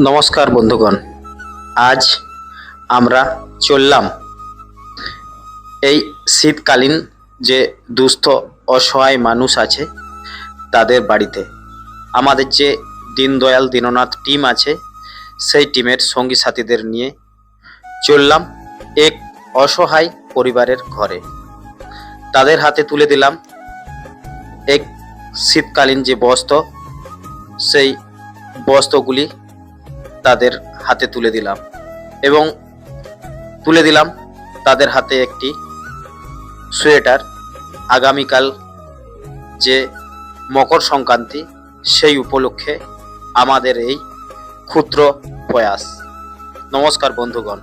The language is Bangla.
নমস্কার বন্ধুগণ, আজ আমরা চললাম এই শীতকালীন যে দুস্থ অসহায় মানুষ আছে তাদের বাড়িতে। আমাদের যে দীনদয়াল দীননাথ টিম আছে সেই টিমের সঙ্গী সাথীদের নিয়ে চললাম এক অসহায় পরিবারের ঘরে। তাদের হাতে তুলে দিলাম এক শীতকালীন যে বস্ত্র, সেই বস্ত্রগুলি তাদের হাতে তুলে দিলাম এবং তুলে দিলাম তাদের হাতে একটি সোয়েটার। আগামীকাল যে মকর সংক্রান্তি, সেই উপলক্ষে আমাদের এই ক্ষুদ্র প্রয়াস। নমস্কার বন্ধুগণ।